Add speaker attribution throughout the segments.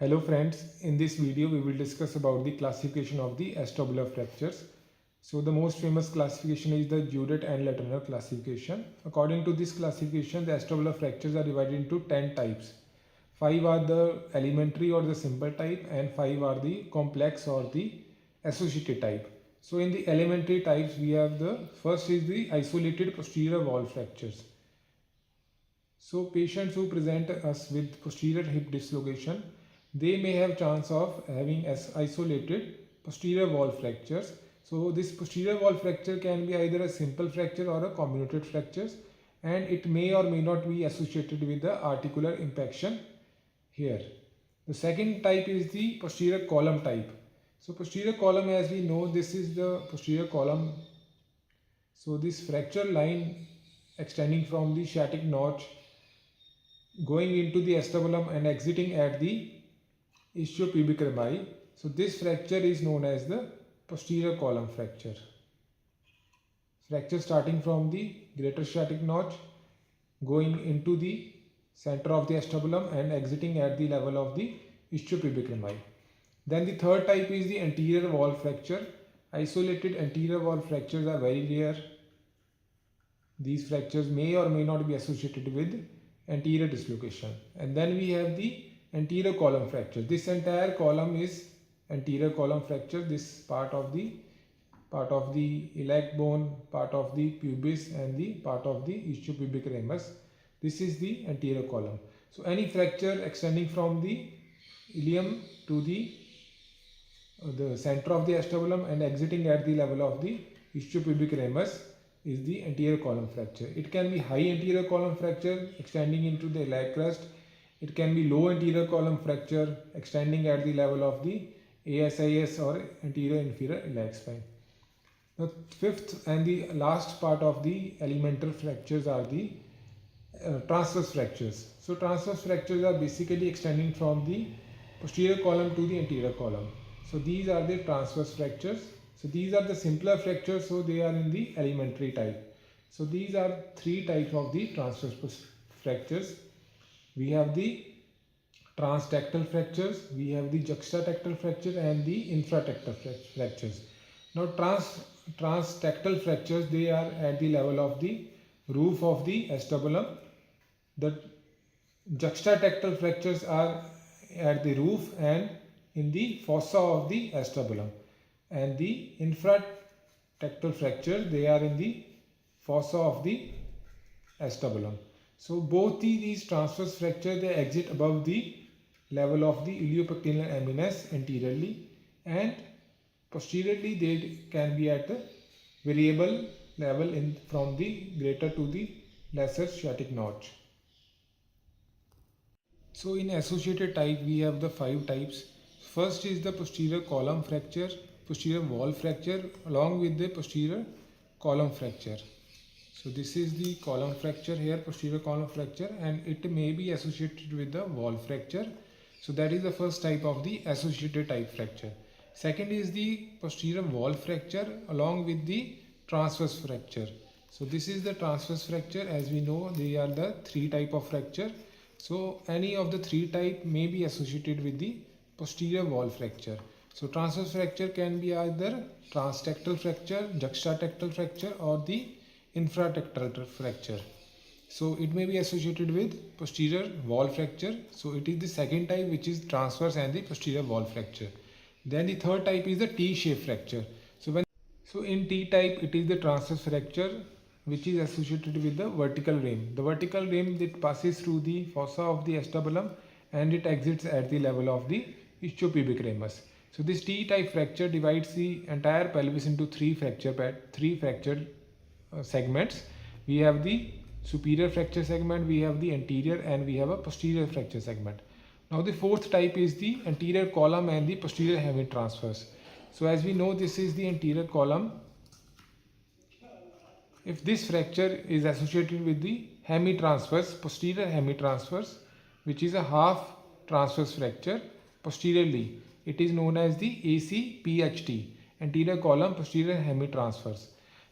Speaker 1: Hello friends, in this video we will discuss about the classification of the acetabular fractures. So the most famous classification is the Judith and Latour classification. According to this classification, the acetabular fractures are divided into 10 types. 5 are the elementary or the simple type and 5 are the complex or the associated type. So in the elementary types we have the first is the isolated posterior wall fractures. So patients who present us with posterior hip dislocation, they may have chance of having isolated posterior wall fractures. So this posterior wall fracture can be either a simple fracture or a comminuted fractures, and it may or may not be associated with the articular impaction here. The second type is the posterior column type. So posterior column, as we know, this is the posterior column. So this fracture line extending from the sciatic notch going into the acetabulum and exiting at the ischiopubic rami. So this fracture is known as the posterior column fracture. Fracture starting from the greater sciatic notch, going into the center of the acetabulum and exiting at the level of the ischiopubic rami. Then the third type is the anterior wall fracture. Isolated anterior wall fractures are very rare. These fractures may or may not be associated with anterior dislocation. And then we have the anterior column fracture. This entire column is anterior column fracture. This part of the iliac bone, part of the pubis and the part of the ischiopubic ramus. This is the anterior column. So any fracture extending from the ilium to the center of the acetabulum and exiting at the level of the ischiopubic ramus is the anterior column fracture. It can be high anterior column fracture extending into the iliac crest. It can be low anterior column fracture extending at the level of the ASIS or anterior inferior iliac spine. The fifth and the last part of the elemental fractures are the transverse fractures. So transverse fractures are basically extending from the posterior column to the anterior column. So these are the transverse fractures. So these are the simpler fractures, so they are in the elementary type. So these are three types of the transverse fractures. We have the transtectal fractures, we have the juxtatectal fracture and the infratectal fractures. Now transtectal fractures, they are at the level of the roof of the acetabulum. The juxtatectal fractures are at the roof and in the fossa of the acetabulum, and the infratectal fractures, they are in the fossa of the acetabulum. So both these transverse fractures, they exit above the level of the iliopectineal eminence anteriorly, and posteriorly they can be at a variable level from the greater to the lesser sciatic notch. So in associated type we have the 5 types. First is the posterior column fracture, posterior wall fracture along with the posterior column fracture. So this is the column fracture here, posterior column fracture, and it may be associated with the wall fracture. So that is the first type of the associated type fracture. Second is the posterior wall fracture along with the transverse fracture. So this is the transverse fracture. As we know, they are the 3 type of fracture. So any of the 3 type may be associated with the posterior wall fracture. So transverse fracture can be either transtectal fracture, juxtatectal fracture or the infratectal fracture. So it may be associated with posterior wall fracture. So it is the second type, which is transverse and the posterior wall fracture. Then the third type is the T-shaped fracture. So in T type, it is the transverse fracture which is associated with the vertical rim. The vertical rim, that passes through the fossa of the acetabulum and it exits at the level of the ischiopubic ramus. So this T type fracture divides the entire pelvis into three fractured segments. We have the superior fracture segment, we have the anterior, and we have a posterior fracture segment. Now the fourth type is the anterior column and the posterior hemitransverse. So as we know, this is the anterior column. If this fracture is associated with the hemitransverse, posterior hemitransverse, which is a half transverse fracture posteriorly, it is known as the ACPHT, anterior column posterior hemitransverse.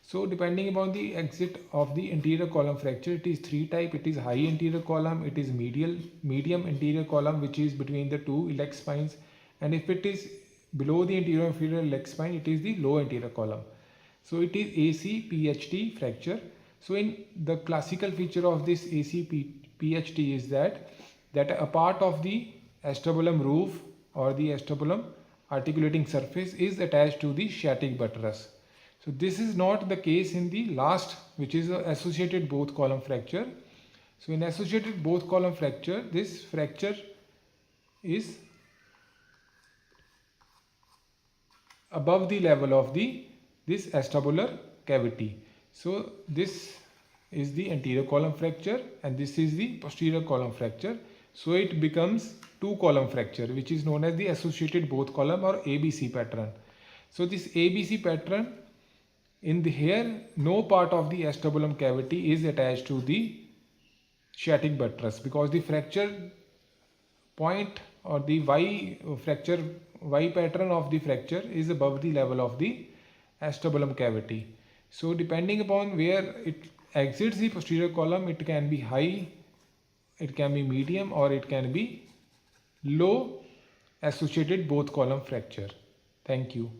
Speaker 1: So depending upon the exit of the anterior column fracture, it is three type. It is high anterior column, it is medium anterior column, which is between the two iliac spines, and if it is below the anterior inferior iliac spine, it is the low anterior column. So it is ACPHT fracture. So in the classical feature of this ACPHT is that a part of the acetabulum roof or the acetabulum articulating surface is attached to the sciatic buttress. So this is not the case in the last, which is associated both column fracture. So in associated both column fracture, this fracture is above the level of this acetabular cavity. So this is the anterior column fracture and this is the posterior column fracture. So it becomes two column fracture, which is known as the associated both column or ABC pattern. So this ABC pattern, in the here, no part of the acetabulum cavity is attached to the sciatic buttress, because the fracture point or the Y pattern of the fracture is above the level of the acetabulum cavity. So depending upon where it exits the posterior column, it can be high, it can be medium, or it can be low associated both column fracture. Thank you.